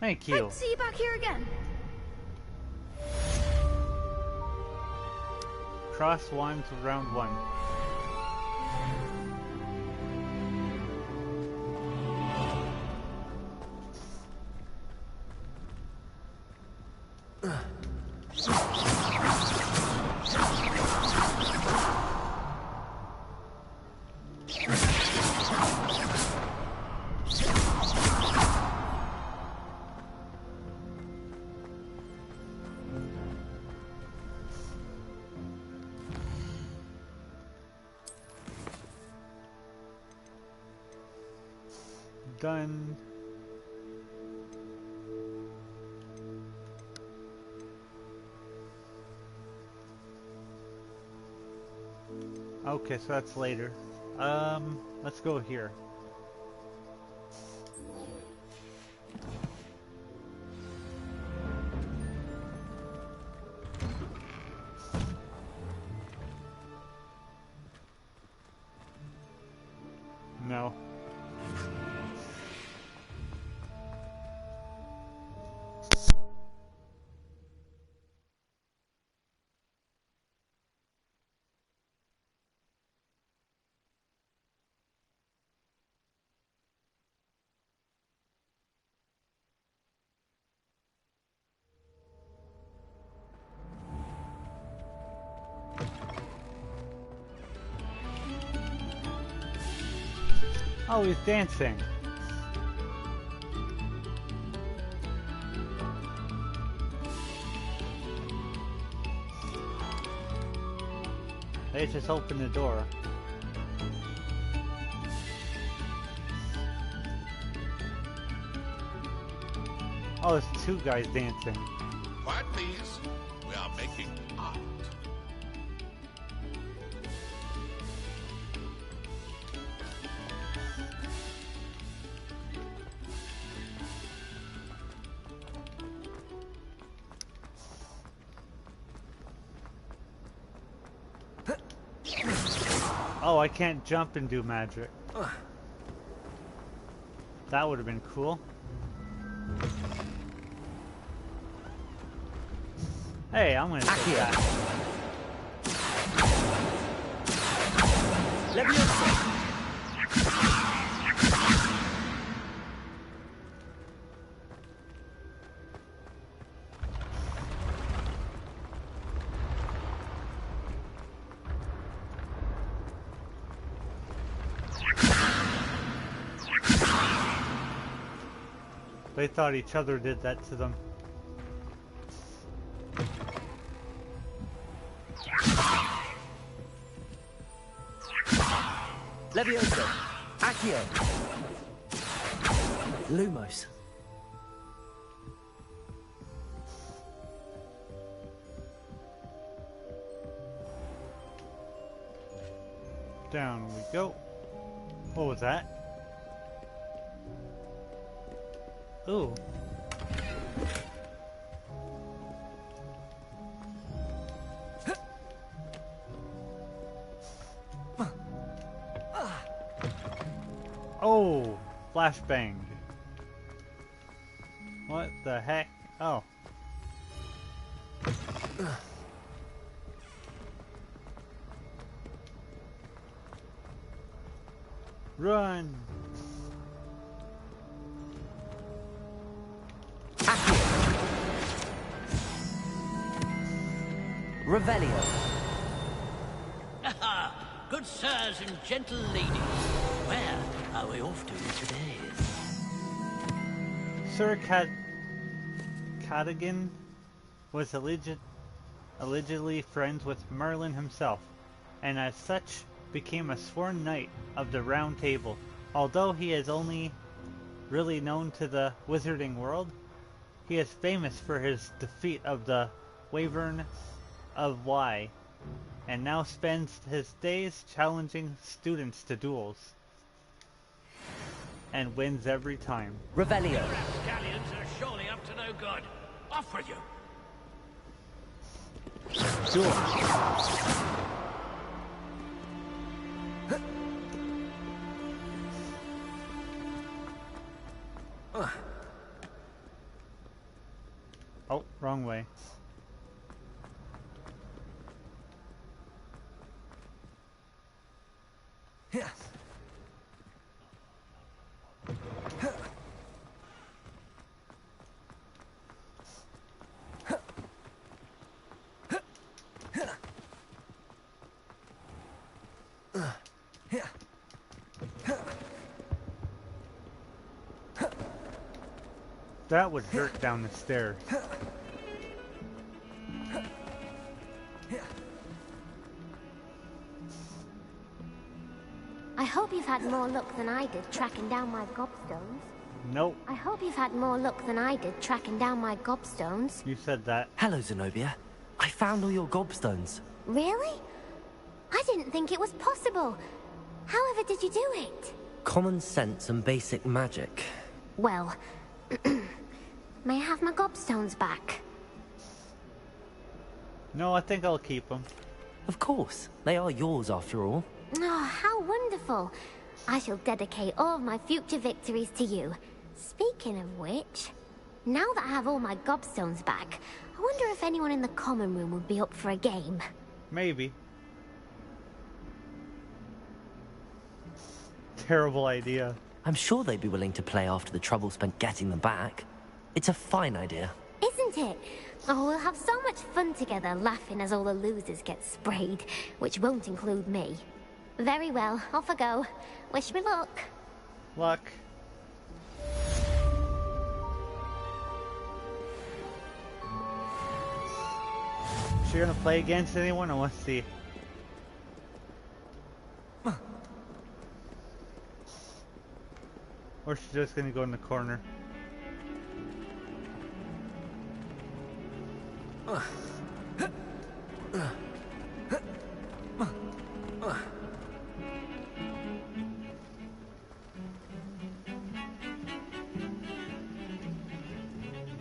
Thank you. I'd see you back here again. Cross wands round 1. Done. Okay, so that's later. Let's go here. No. Oh, he's dancing. They just opened the door. Oh, it's 2 guys dancing. Quiet, please. We are making art. Oh, I can't jump and do magic. That would have been cool. Hey, I'm gonna take that. They thought each other did that to them. Levioso! Accio! Lumos! Down we go. What was that? Ooh. Oh, flashbang. What the heck? Oh. Run. Revelio. Good sirs and gentle ladies, where are we off to today? Sir Cadogan was allegedly friends with Merlin himself, and as such became a sworn knight of the Round Table. Although he is only really known to the wizarding world, he is famous for his defeat of the Wyvern of Wye, and now spends his days challenging students to duels, and wins every time. Revelio. Scallions are surely up to no good. Off with you. Duel. Oh, wrong way. That would hurt down the stairs. I hope you've had more luck than I did tracking down my gobstones. Nope, I hope you've had more luck than I did tracking down my gobstones. you said that. Hello, Zenobia. I found all your gobstones. Really? I didn't think it was possible. However did you do it? Common sense and basic magic. Well, may I have my gobstones back? No, I think I'll keep them. Of course. They are yours after all. Oh, how wonderful. I shall dedicate all of my future victories to you. Speaking of which, now that I have all my gobstones back, I wonder if anyone in the common room would be up for a game. Maybe. Terrible idea. I'm sure they'd be willing to play after the trouble spent getting them back. It's a fine idea. Isn't it? Oh, we'll have so much fun together laughing as all the losers get sprayed, which won't include me. Very well, off I go. Wish me luck. Luck. She gonna play against anyone? I want to see. Or she's just gonna go in the corner.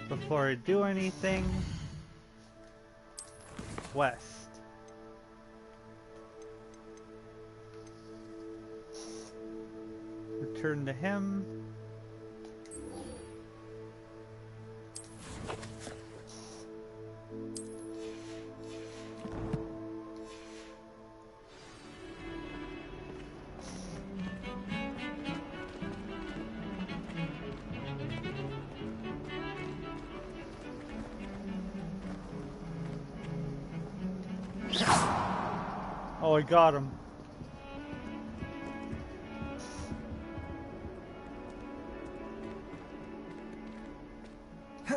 Before I do anything, west. Return to him. Oh, I got him. Is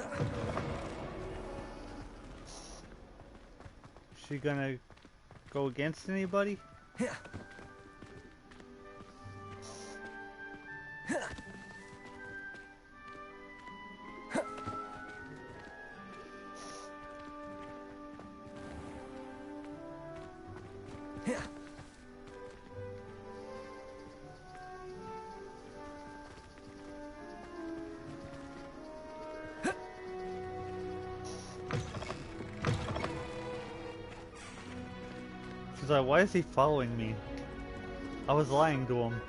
she gonna go against anybody? She's like, why is he following me? I was lying to him.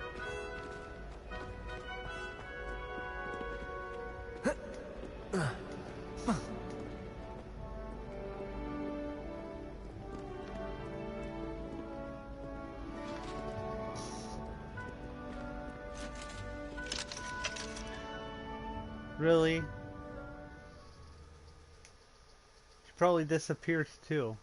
Really? She probably disappears too.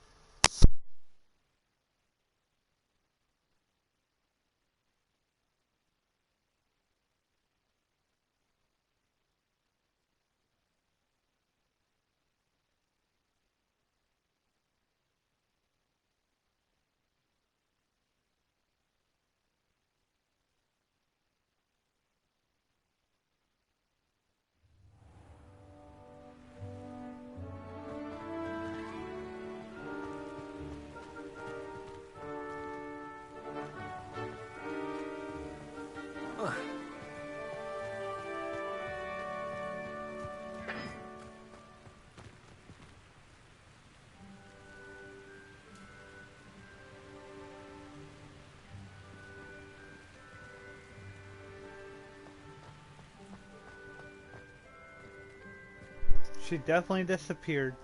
She definitely disappeared.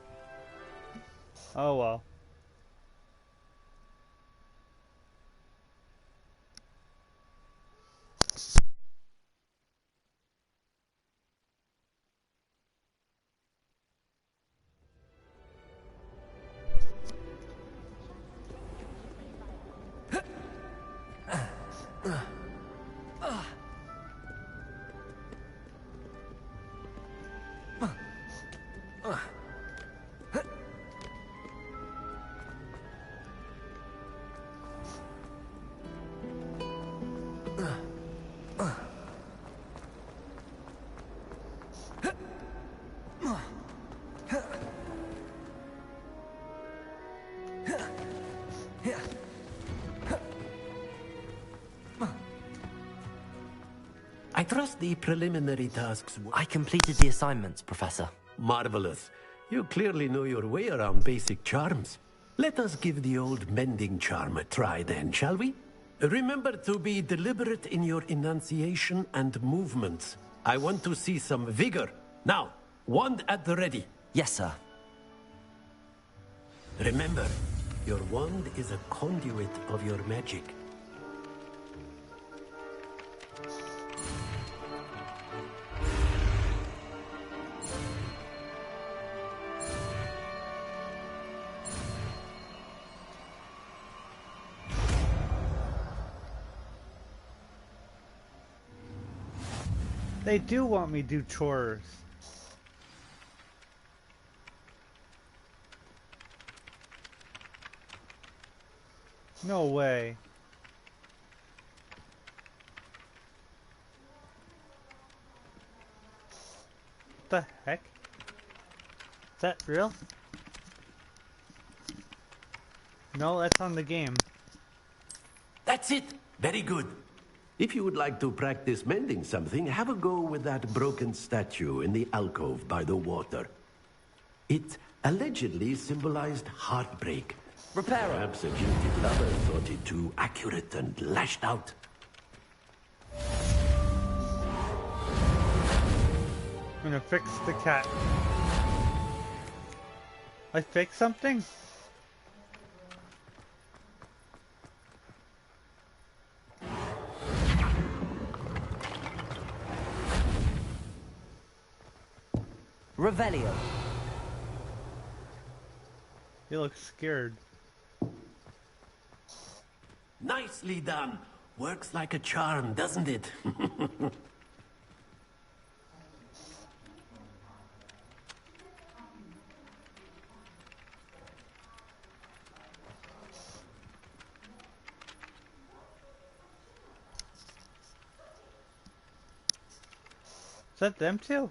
Oh well. I trust the preliminary tasks were I completed the assignments, Professor. marvelous. You clearly know your way around basic charms. Let us give the old mending charm a try then, shall we? Remember to be deliberate in your enunciation and movements. I want to see some vigor. Now, wand at the ready. Yes, sir. Remember, your wand is a conduit of your magic. They do want me to do chores. No way. What the heck? Is that real? No, that's on the game. That's it! Very good. If you would like to practice mending something, have a go with that broken statue in the alcove by the water. It allegedly symbolized heartbreak. Repair it. Perhaps a jilted lover thought it too accurate and lashed out. I'm gonna fix the cat. I fixed something? Revelio. You look scared. Nicely done. Works like a charm, doesn't it? Is that them too?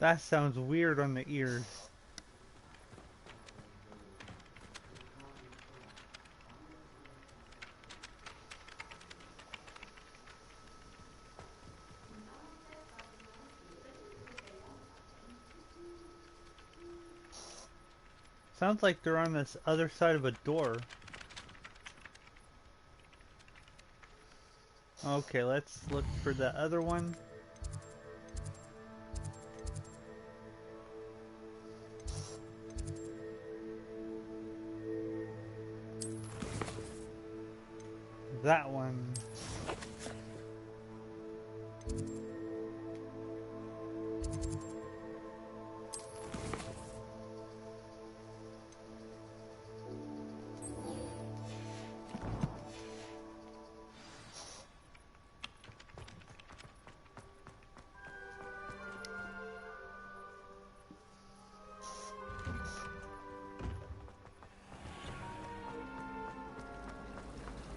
That sounds weird on the ears. Sounds like they're on this other side of a door. Okay, let's look for the other one. That one.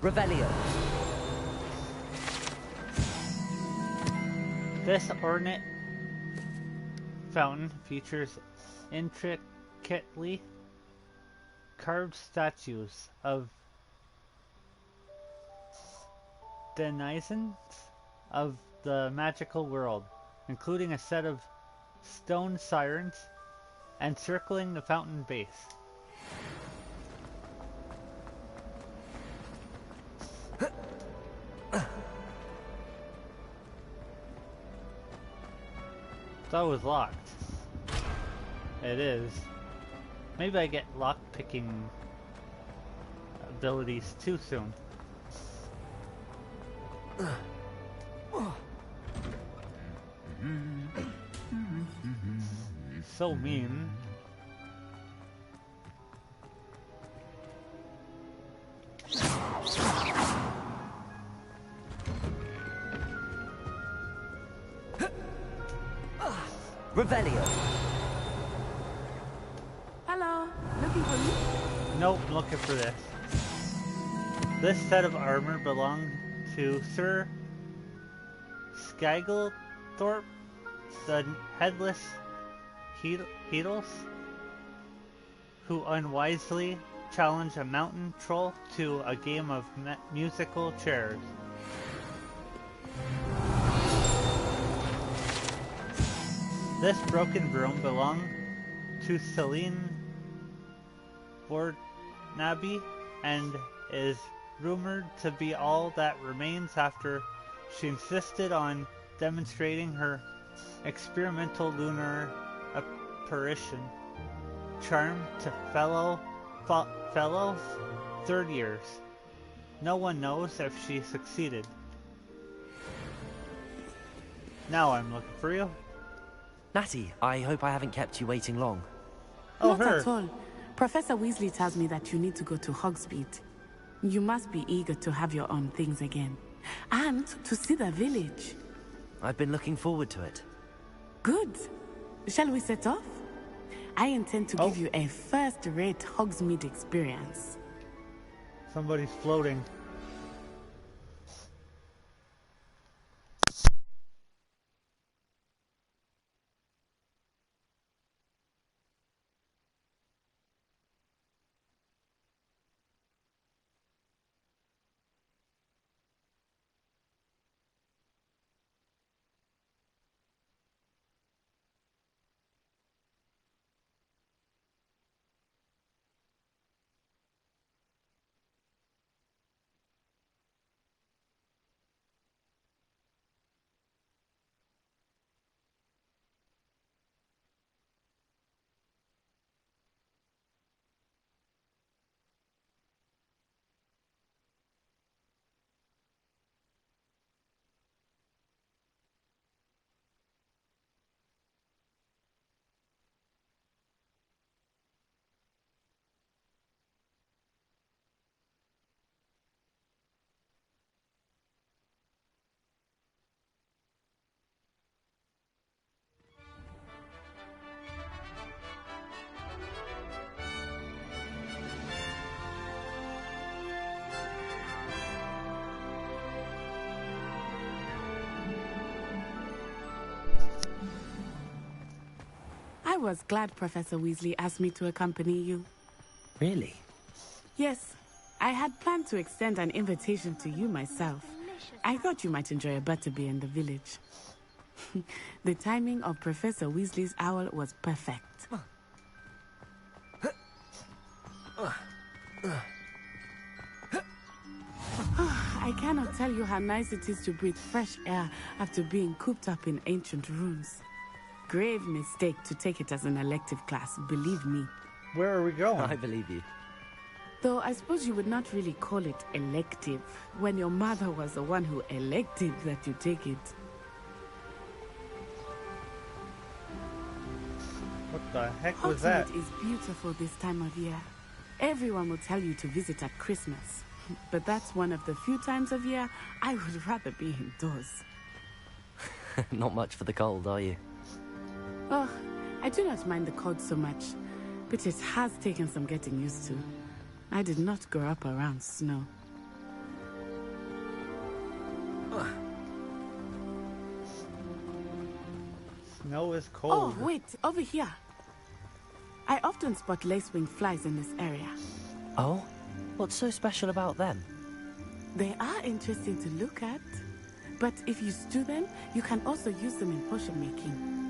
Revelio. This ornate fountain features intricately carved statues of denizens of the magical world, including a set of stone sirens encircling the fountain base. thought it was locked. It is. Maybe I get lock-picking abilities too soon. So mean. Revelio. Hello, looking for me? Nope, looking for this. This set of armor belonged to Sir Skagglethorpe, the headless Heedles, who unwisely challenged a mountain troll to a game of musical chairs. This broken broom belonged to Celine Bornaby and is rumored to be all that remains after she insisted on demonstrating her experimental lunar apparition charm to fellow third years. No one knows if she succeeded. Now I'm looking for you. Natty, I hope I haven't kept you waiting long. Oh, Not her. at all. Professor Weasley tells me that you need to go to Hogsmeade. You must be eager to have your own things again. And to see the village. I've been looking forward to it. Good. Shall we set off? I intend to give you a first-rate Hogsmeade experience. Somebody's floating. I was glad Professor Weasley asked me to accompany you. Really? Yes, I had planned to extend an invitation to you myself. I thought you might enjoy a butterbeer in the village. The timing of Professor Weasley's owl was perfect. I cannot tell you how nice it is to breathe fresh air after being cooped up in ancient rooms. Grave mistake to take it as an elective class, believe me. Where are we going? I believe you. Though I suppose you would not really call it elective when your mother was the one who elected that you take it. What the heck was that? Hogsmeade is beautiful this time of year. Everyone will tell you to visit at Christmas. But that's one of the few times of year I would rather be indoors. Not much for the cold, are you? Oh, I do not mind the cold so much, but it has taken some getting used to. I did not grow up around snow. Snow is cold. Oh, wait, over here. I often spot lacewing flies in this area. Oh? What's so special about them? They are interesting to look at, but if you stew them, you can also use them in potion making.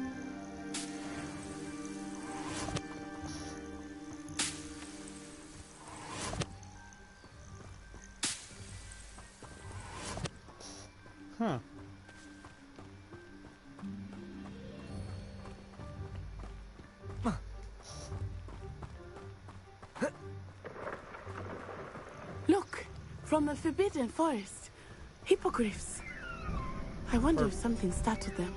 Huh. From the Forbidden Forest. Hippogriffs. I wonder if something startled them.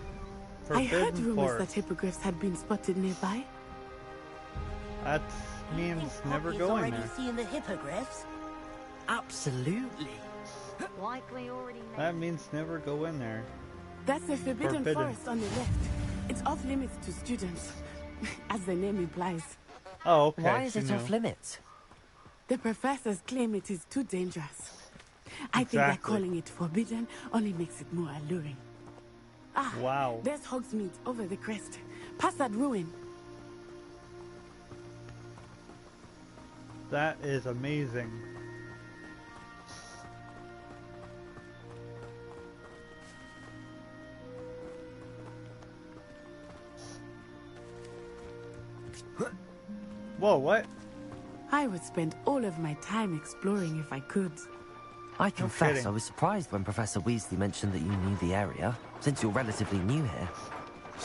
I heard rumors that hippogriffs had been spotted nearby. That means never go in already there. seeing the hippogriffs? Absolutely. Likely already know. That means never go in there. That's the Forbidden Forest on the left. It's off limits to students, as the name implies. Oh, okay. Why is it off limits? The professors claim it is too dangerous. I think that calling it forbidden only makes it more alluring. Ah, wow. There's Hogsmeade over the crest. Past that ruin. That is amazing. Whoa, what? I would spend all of my time exploring if I could. I confess, kidding. I was surprised when Professor Weasley mentioned that you knew the area, since you're relatively new here.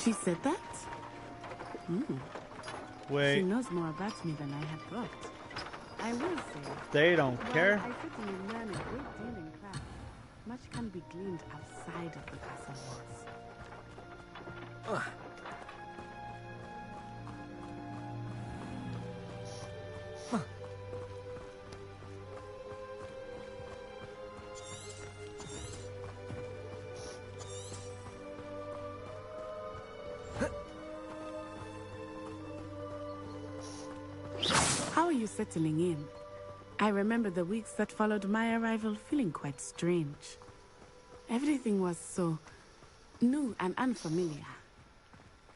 She said that? Wait, She knows more about me than I had thought. I will say. they don't care? While I certainly learn a great deal in class, much can be gleaned outside of the castle walls. How are you settling in? I remember the weeks that followed my arrival feeling quite strange. Everything was so new and unfamiliar.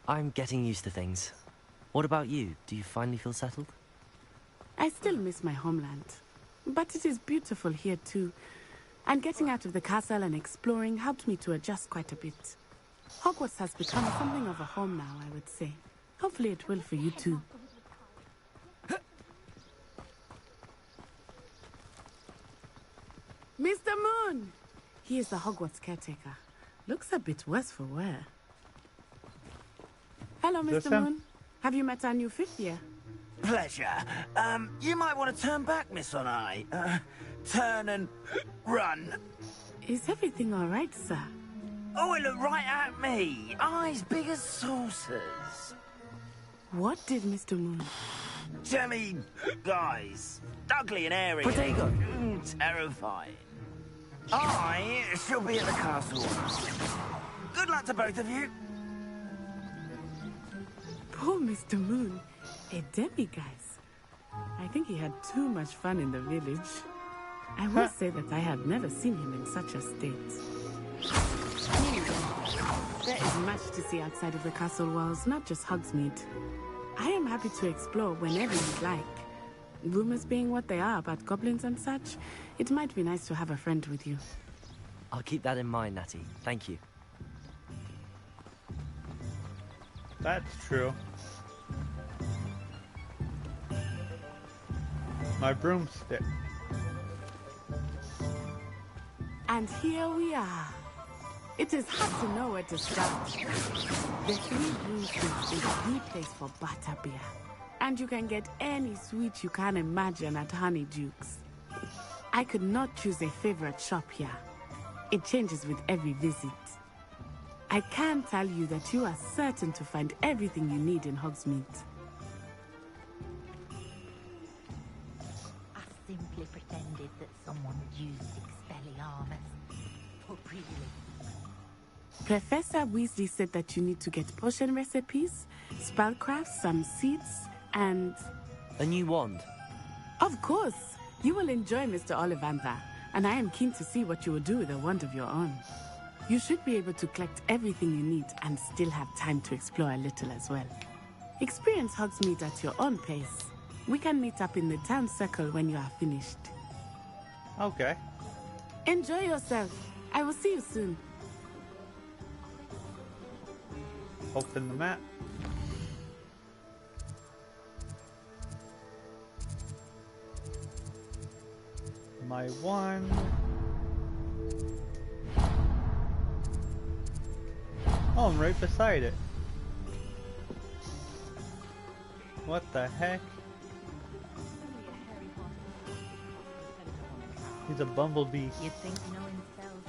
I'm getting used to things. What about you? Do you finally feel settled? I still miss my homeland, but it is beautiful here too. And getting out of the castle and exploring helped me to adjust quite a bit. Hogwarts has become something of a home now, I would say. Hopefully it will for you too. Mr. Moon! He is the Hogwarts caretaker. Looks a bit worse for wear. Hello, This Mr. him? Moon. Have you met our new fifth year? Pleasure. You might want to turn back, Miss On-Eye. Turn and run. Is everything all right, sir? Oh, it looked right at me. Eyes big as saucers. What did Mr. Moon? Jemmy, guys. Ugly and airy. Protego. Terrifying. I shall be at the castle. Good luck to both of you. Poor Mr. Moon. A demiguise. I think he had too much fun in the village. I will say that I have never seen him in such a state. There is much to see outside of the castle walls, not just Hogsmeade. I am happy to explore whenever you'd like. Rumors being what they are about goblins and such, it might be nice to have a friend with you. I'll keep that in mind, Natty. Thank you. That's true. My broomstick. And here we are. It is hard to know where to start. The Three Broomsticks is the place for butterbeer. And you can get any sweet you can imagine at Honeydukes. I could not choose a favorite shop here. It changes with every visit. I can tell you that you are certain to find everything you need in Hogsmeade. I simply pretended that someone would use Expelliarmus. Oh, really? Professor Weasley said that you need to get potion recipes, spellcrafts, some seeds, and... A new wand. Of course! You will enjoy Mr. Ollivander, and I am keen to see what you will do with a wand of your own. You should be able to collect everything you need and still have time to explore a little as well. Experience Hogsmeade at your own pace. We can meet up in the town circle when you are finished. Okay. Enjoy yourself. I will see you soon. Open the map. My one. Oh, I'm right beside it. What the heck? He's a bumblebee. You'd think no himself.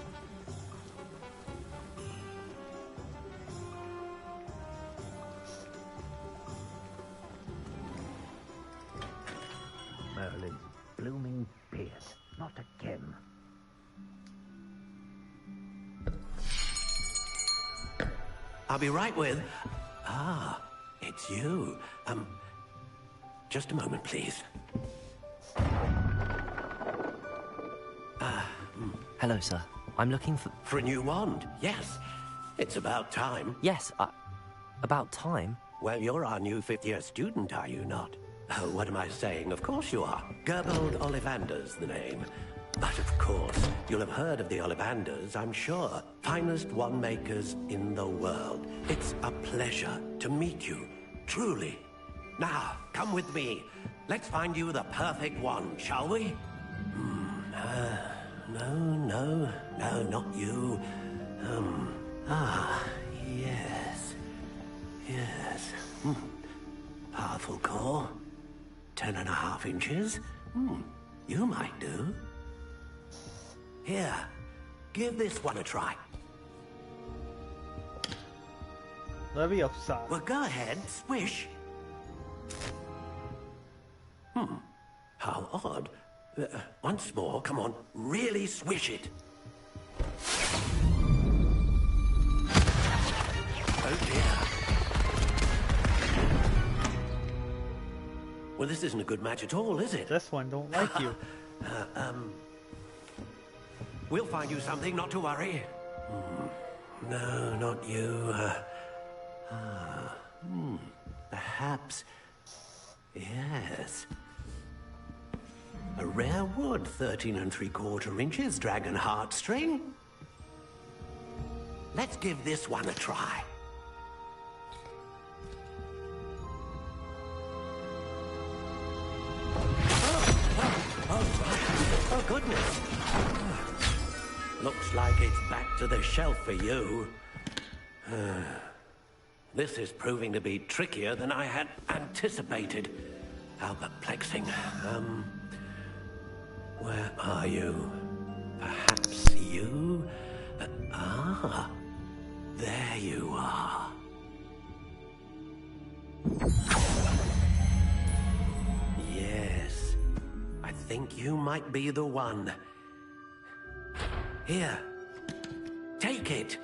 Merlin's blooming beard. Not again. I'll be right with... Ah, it's you. Just a moment, please. Hello, sir. I'm looking for... For a new wand, yes. It's about time. Yes, about time? Well, you're our new fifth-year student, are you not? Oh, what am I saying? Of course you are. Gerbold Ollivander's the name. But of course, you'll have heard of the Ollivanders, I'm sure. Finest wand makers in the world. It's a pleasure to meet you, truly. Now, come with me. Let's find you the perfect wand, shall we? No, not you. Yes. Powerful core. 10.5 inches. You might do. Here, give this one a try. Leviosa. Well, go ahead, swish. How odd. Once more, come on, really swish it. Oh dear. Well, this isn't a good match at all, is it? This one don't like you. We'll find you something, not to worry. No, not you. Perhaps... Yes. A rare wood, 13 3/4 inches, dragon heartstring. Let's give this one a try. Oh, goodness. Looks like it's back to the shelf for you. This is proving to be trickier than I had anticipated. How perplexing. Where are you? Perhaps you? There you are. Yes, I think you might be the one. Here, take it.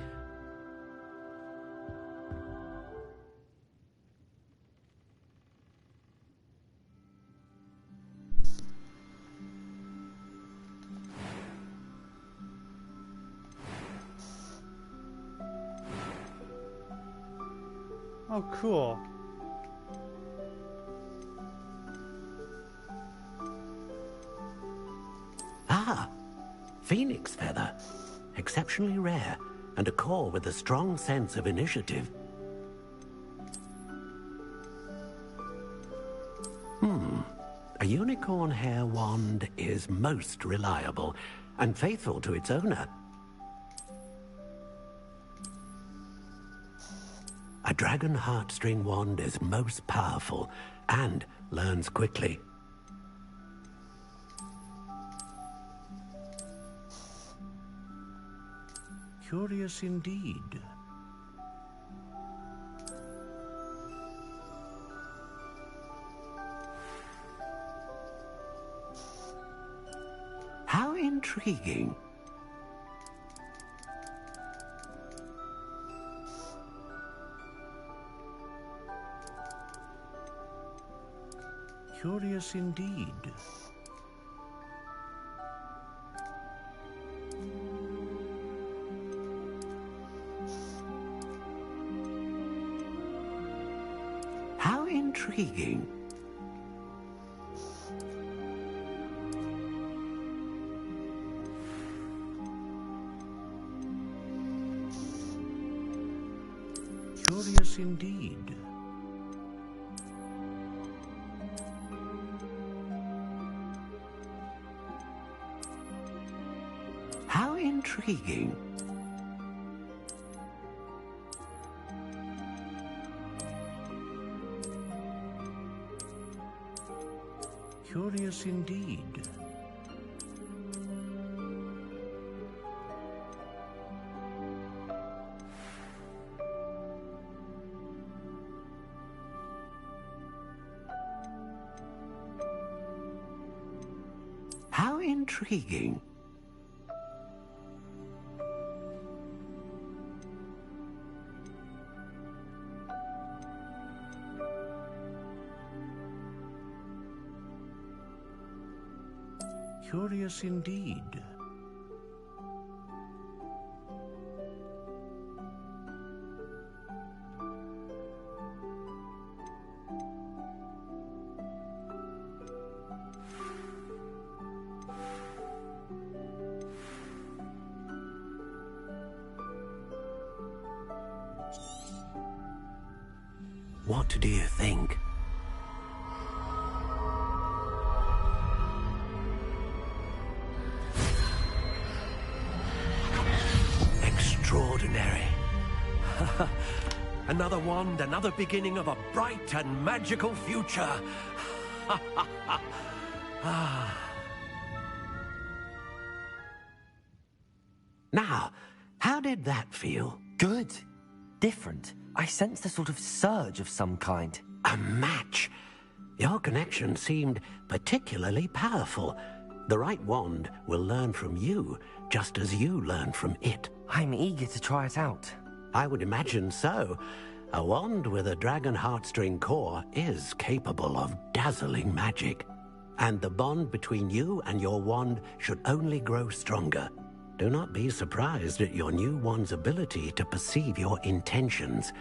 Oh, cool. Phoenix feather. Exceptionally rare, and a core with a strong sense of initiative. A unicorn hair wand is most reliable and faithful to its owner. A dragon heartstring wand is most powerful and learns quickly. Curious indeed. How intriguing. Curious indeed. How intriguing. Curious indeed. How intriguing. Curious indeed. intriguing. Curious indeed. What do you think? Extraordinary. Another wand, another beginning of a bright and magical future. Now, how did that feel? Good. Different. I sensed a sort of surge of some kind. A match. Your connection seemed particularly powerful. The right wand will learn from you, just as you learn from it. I'm eager to try it out. I would imagine so. A wand with a dragon heartstring core is capable of dazzling magic. And the bond between you and your wand should only grow stronger. Do not be surprised at your new wand's ability to perceive your intentions,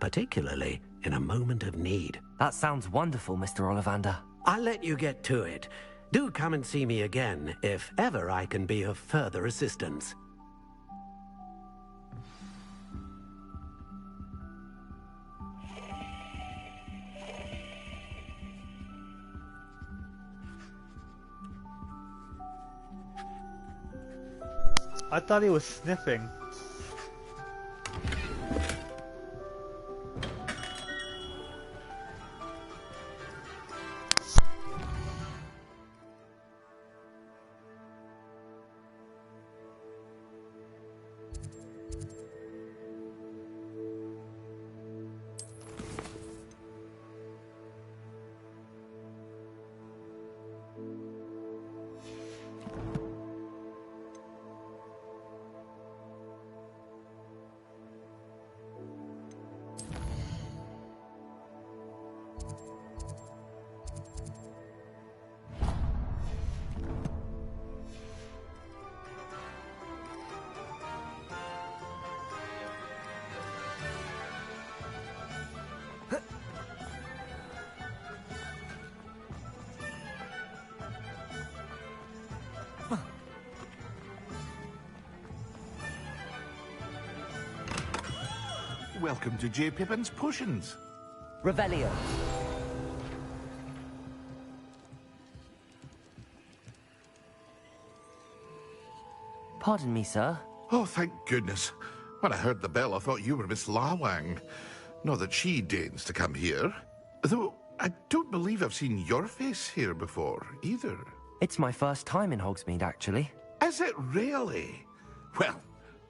particularly in a moment of need. That sounds wonderful, Mr. Ollivander. I'll let you get to it. Do come and see me again if ever I can be of further assistance. I thought he was sniffing. Welcome to J. Pippin's Potions. Revelio. Pardon me, sir. Oh, thank goodness. When I heard the bell, I thought you were Miss Lawang. Not that she deigns to come here. Though, I don't believe I've seen your face here before, either. It's my first time in Hogsmeade, actually. Is it really? Well,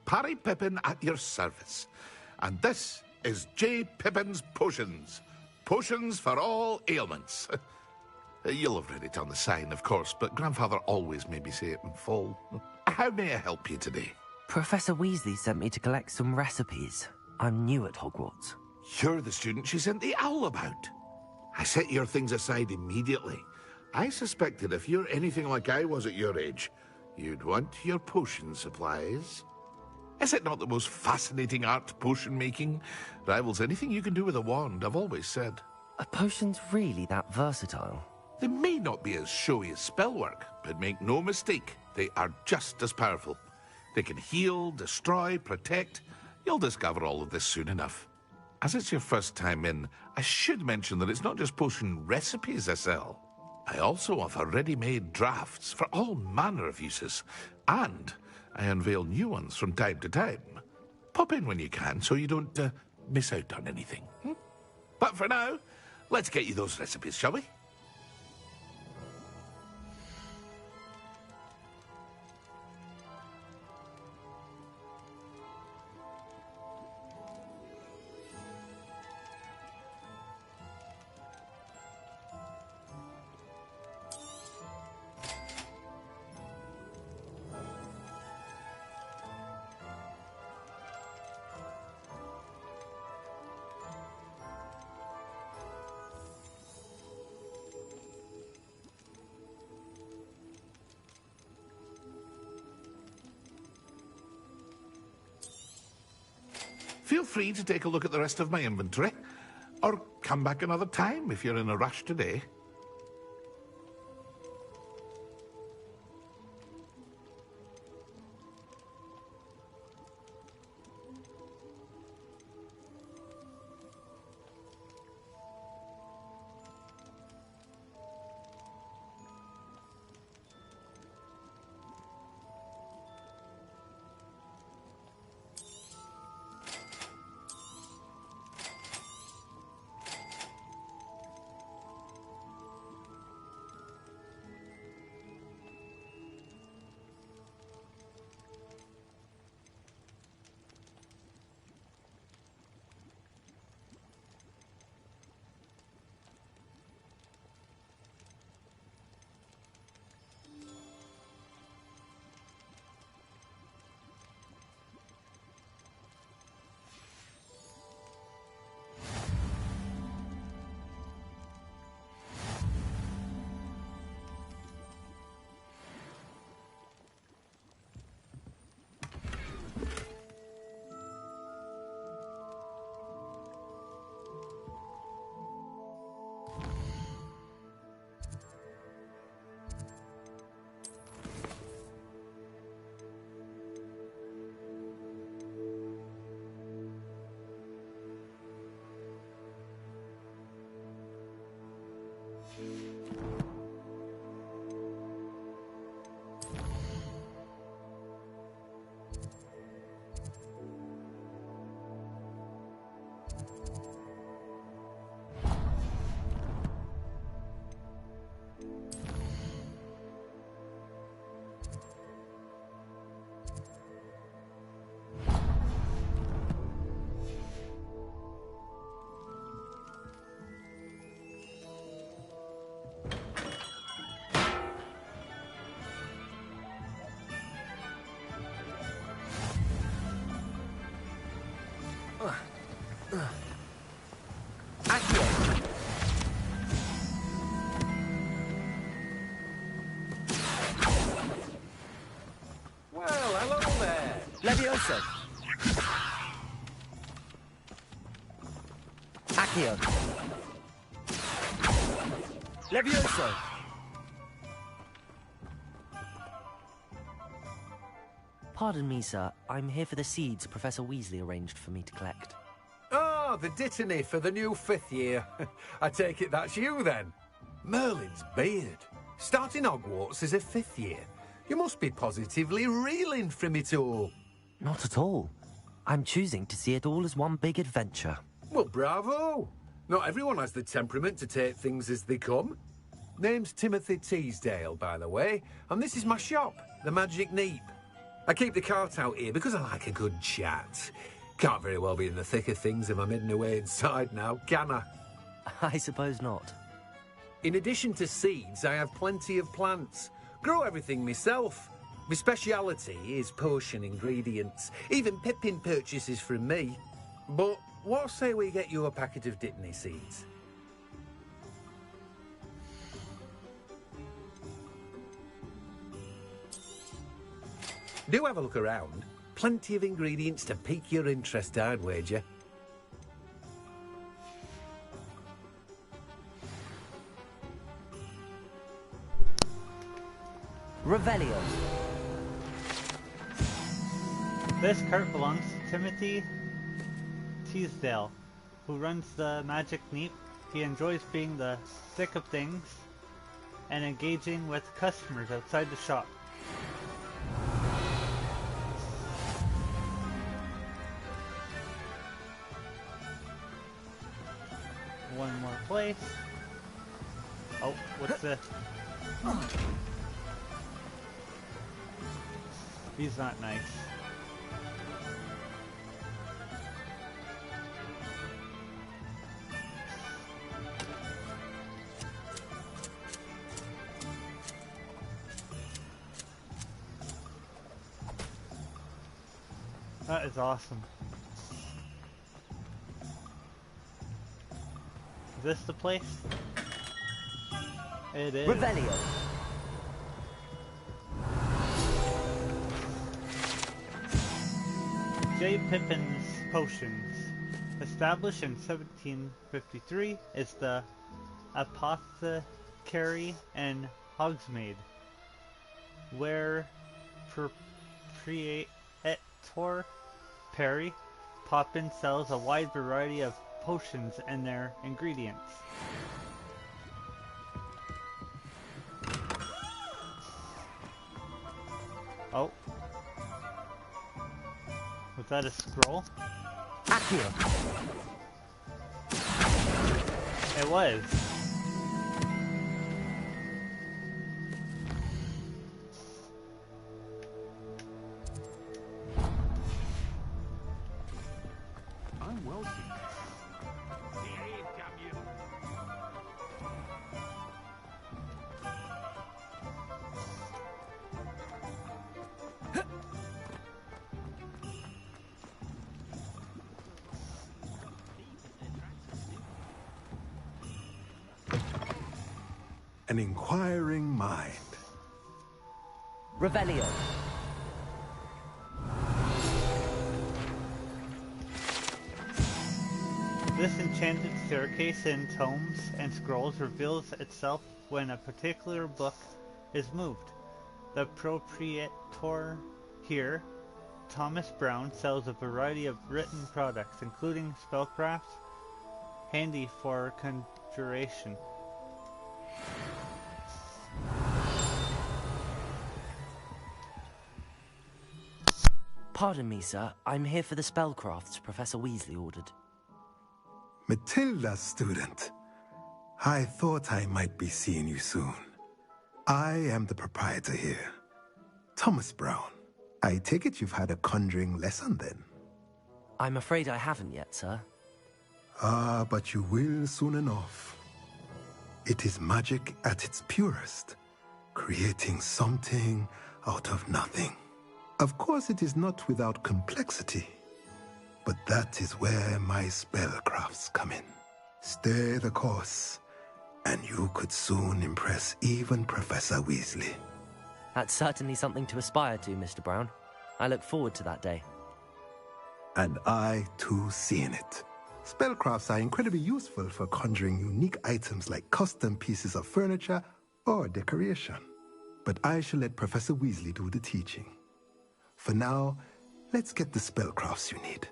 Parry Pippin at your service. And this is J. Pippin's Potions. Potions for all ailments. You'll have read it on the sign, of course, but Grandfather always made me say it in full. How may I help you today? Professor Weasley sent me to collect some recipes. I'm new at Hogwarts. You're the student she sent the owl about. I set your things aside immediately. I suspected if you're anything like I was at your age, you'd want your potion supplies. Is it not the most fascinating art, potion making? Rivals anything you can do with a wand, I've always said. Are potions really that versatile? They may not be as showy as spellwork, but make no mistake, they are just as powerful. They can heal, destroy, protect. You'll discover all of this soon enough. As it's your first time in, I should mention that it's not just potion recipes I sell. I also offer ready-made drafts for all manner of uses, and I unveil new ones from time to time. Pop in when you can so you don't miss out on anything. But for now, let's get you those recipes, shall we? Feel free to take a look at the rest of my inventory, or come back another time if you're in a rush today. Well, hello there. Levioso. Accio. Levioso. Pardon me, sir. I'm here for the seeds Professor Weasley arranged for me to collect. Oh, the dittany for the new 5th year. I take it that's you, then. Merlin's beard. Starting Hogwarts as a 5th year. You must be positively reeling from it all. Not at all. I'm choosing to see it all as one big adventure. Well, bravo. Not everyone has the temperament to take things as they come. Name's Timothy Teasdale, by the way, and this is my shop, the Magic Neep. I keep the cart out here because I like a good chat. Can't very well be in the thick of things if I'm hidden away inside now, can I? I suppose not. In addition to seeds, I have plenty of plants. Grow everything myself. My speciality is potion ingredients. Even Pippin purchases from me. But what say we get you a packet of Dittany seeds? Do have a look around. Plenty of ingredients to pique your interest, I'd wager. Revelio. This cart belongs to Timothy Teasdale, who runs the Magic Neep. He enjoys being the thick of things and engaging with customers outside the shop. One more place. Oh, what's this? He's not nice. That is awesome. Is this the place? It is. Revelio. J. Pippin's Potions. Established in 1753, is the apothecary in Hogsmeade, where proprietor Perry Poppin sells a wide variety of potions and their ingredients. Oh. Was that a scroll? Accio! It was. I'm well seen. An inquiring mind. Revelio. This enchanted staircase in tomes and scrolls reveals itself when a particular book is moved. The proprietor here, Thomas Brown, sells a variety of written products, including spellcrafts, handy for conjuration. Pardon me, sir. I'm here for the spellcrafts Professor Weasley ordered. Matilda, student. I thought I might be seeing you soon. I am the proprietor here, Thomas Brown. I take it you've had a conjuring lesson then? I'm afraid I haven't yet, sir. Ah, but you will soon enough. It is magic at its purest, creating something out of nothing. Of course, it is not without complexity, but that is where my spellcrafts come in. Stay the course, and you could soon impress even Professor Weasley. That's certainly something to aspire to, Mr. Brown. I look forward to that day. And I, too, seeing it. Spellcrafts are incredibly useful for conjuring unique items like custom pieces of furniture or decoration. But I shall let Professor Weasley do the teaching. For now, let's get the spellcrafts you need.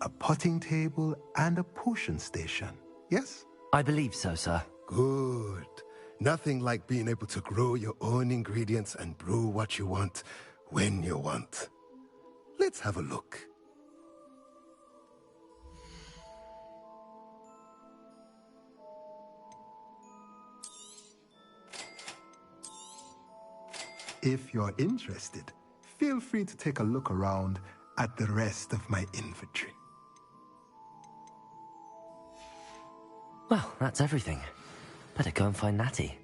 A potting table and a potion station, yes? I believe so, sir. Good. Nothing like being able to grow your own ingredients and brew what you want when you want. Let's have a look. If you're interested, feel free to take a look around at the rest of my inventory. Well, that's everything. Better go and find Natty.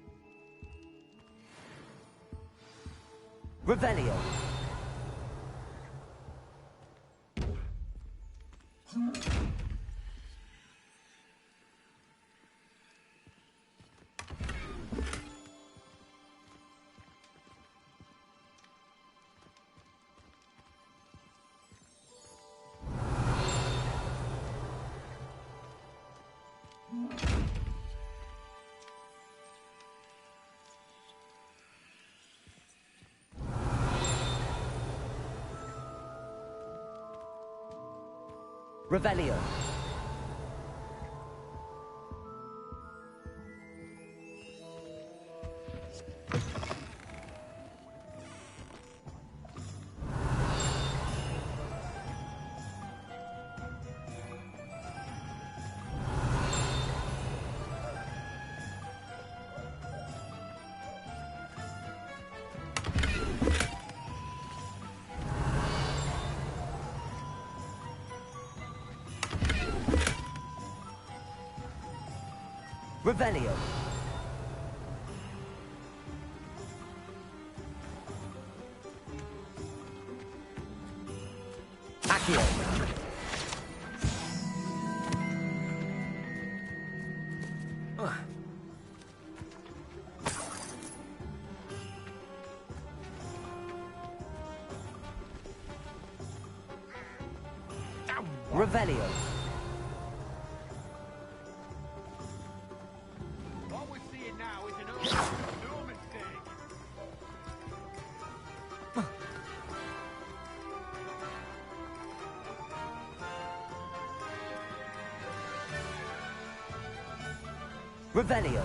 Revelio. Revelio. Revelio. Accio. Revelio. What we're seeing now is an no mistake. Revelio.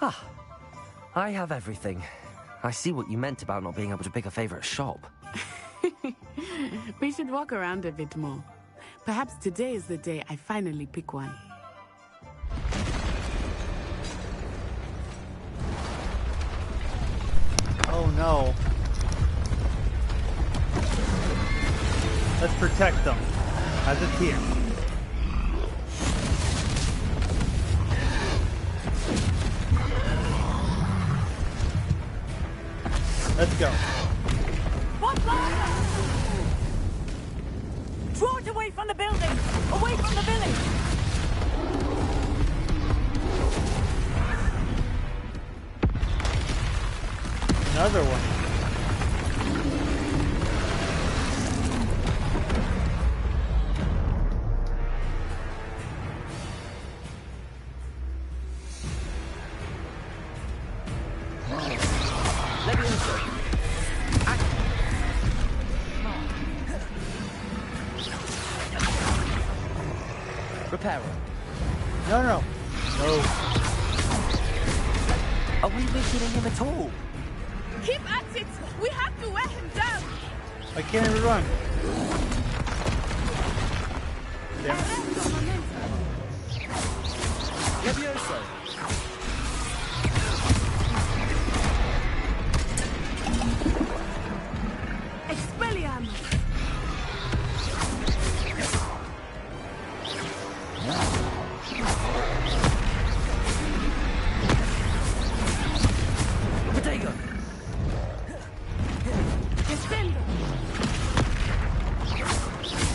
Ah, I have everything. I see what you meant about not being able to pick a favorite shop. We should walk around a bit more. Perhaps today is the day I finally pick one. Oh no. Let's protect them as a team. Let's go. What fire? Draw it away from the building! Away from the village! Another one. Reparo. No, no. No. Are we weakening him at all? Keep at it! We have to wear him down! I can't even run. Damn it. Levioso. Expelliarmus! Potato. Descendo!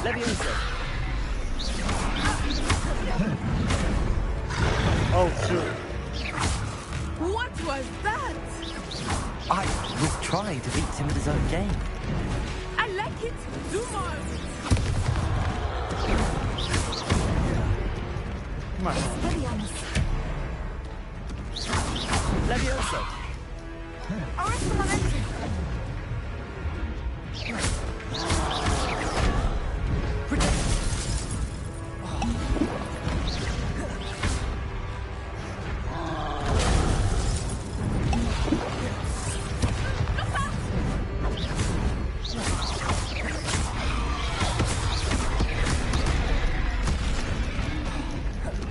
Levioso. Oh, shoot. What was that? I was trying to beat him at his own game. I like it! Do more of it! Come on. Levioso. Arrest momentum!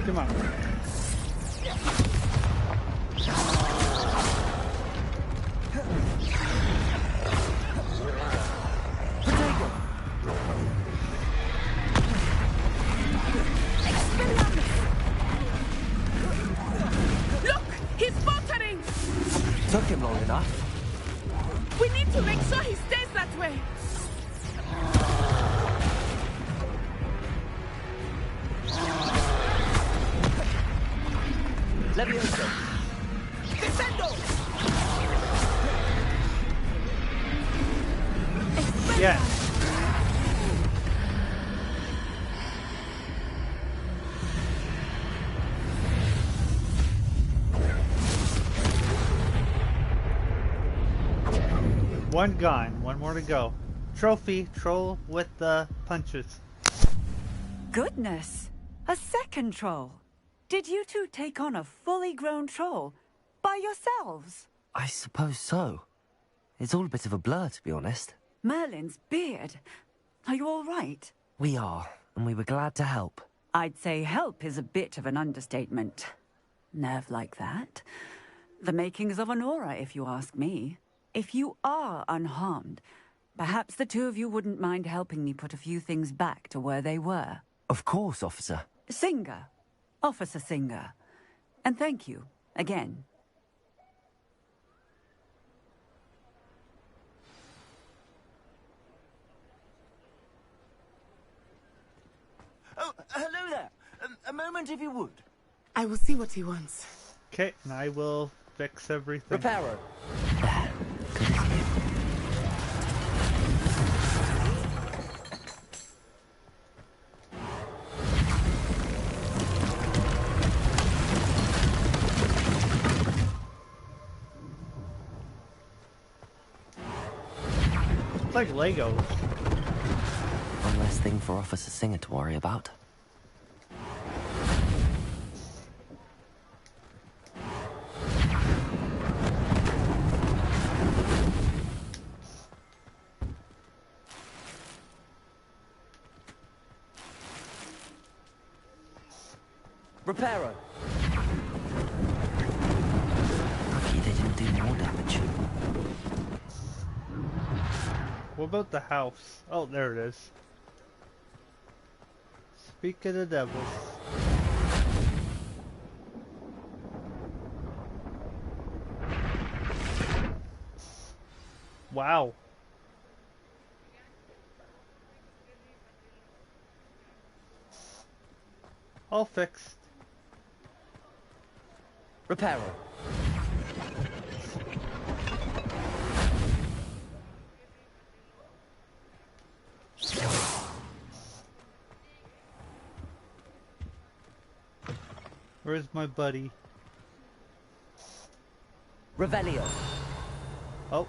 Come on. Look! He's faltering! Took him long enough. We need to make sure he stays that way! Levioso. Descendo! Yeah. One gone. One more to go. Trophy. Troll with the punches. Goodness! A second troll! Did you two take on a fully grown troll? By yourselves? I suppose so. It's all a bit of a blur, to be honest. Merlin's beard. Are you all right? We are, and we were glad to help. I'd say help is a bit of an understatement. Nerve like that. The makings of an aura, if you ask me. If you are unharmed, Perhaps the two of you wouldn't mind helping me put a few things back to where they were. Of course, officer. Singer. Officer Singer. And thank you, again. Oh, hello there. A moment, if you would. I will see what he wants. Okay, and I will fix everything. Reparo. It's like Legos. One less thing for Officer Singer to worry about. Reparo. Lucky they didn't do more damage. What about the house? Oh, there it is. Speak of the devils. Wow. All fixed. Reparo. Where's my buddy? Revelio. Oh.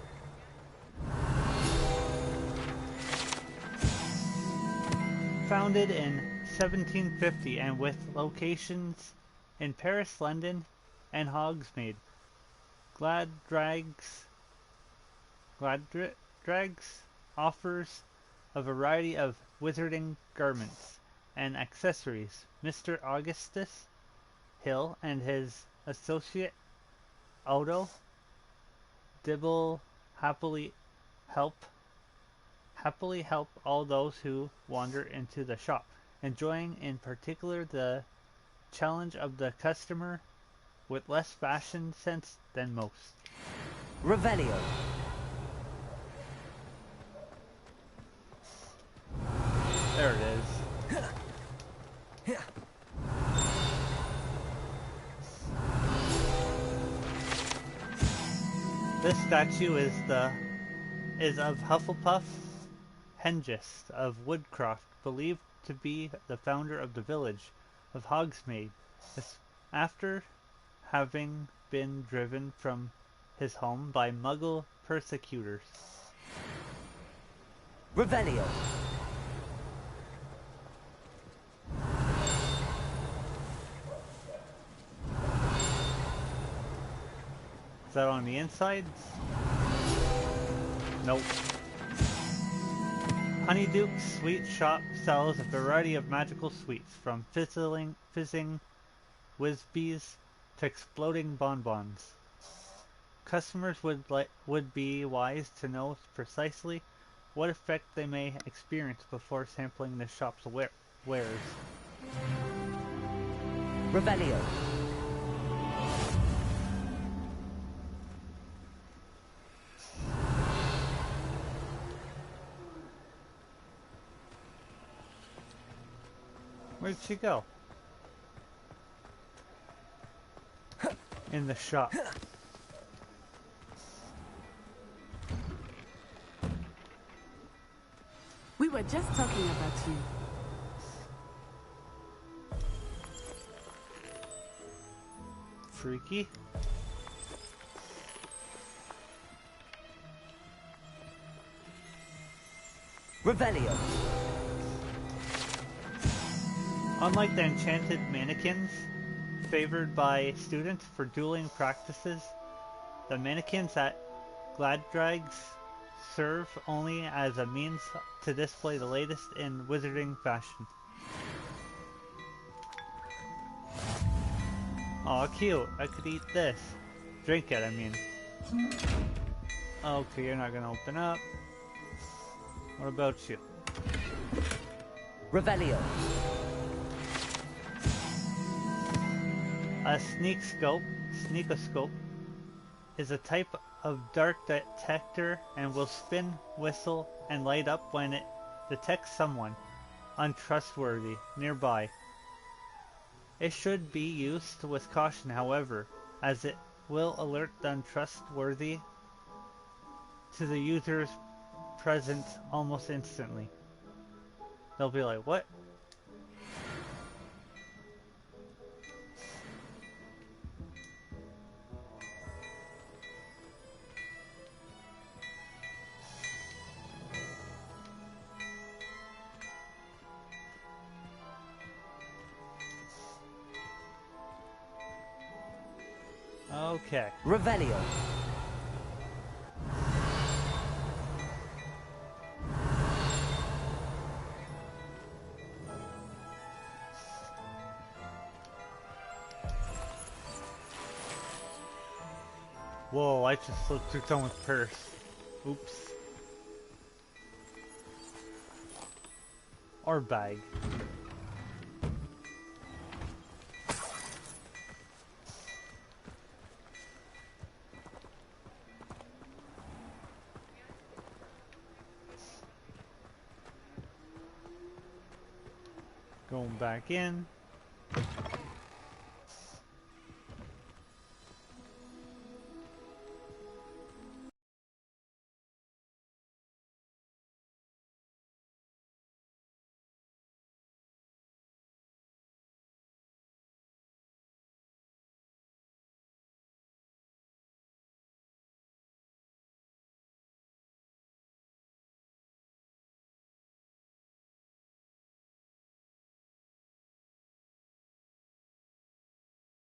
Founded in 1750 and with locations in Paris, London, and Hogsmeade, Gladrags offers a variety of wizarding garments and accessories. Mr. Augustus Hill and his associate Otto Dibble happily help all those who wander into the shop, enjoying in particular the challenge of the customer with less fashion sense than most. Revelio. There it is. This statue is of Hufflepuff Hengist of Woodcroft, believed to be the founder of the village of Hogsmeade, after having been driven from his home by Muggle persecutors. Revelio. Is that on the insides? Nope. Honeyduke's Sweet Shop sells a variety of magical sweets, from fizzing Whizbees to exploding bonbons. Customers would be wise to know precisely what effect they may experience before sampling the shop's wares. Revelio. Where'd she go? In the shop. We were just talking about you. Freaky. Revelio. Unlike the enchanted mannequins favored by students for dueling practices, the mannequins at Gladrags serve only as a means to display the latest in wizarding fashion. Aw, cute. I could eat this. Drink it, I mean. Okay, you're not gonna open up. What about you? Revelio. A sneakoscope, is a type of dark detector and will spin, whistle, and light up when it detects someone untrustworthy nearby. It should be used with caution, however, as it will alert the untrustworthy to the user's presence almost instantly. They'll be like, what? Okay. Revelio. Whoa, I just looked through someone's purse. Oops. Or bag. Going back in.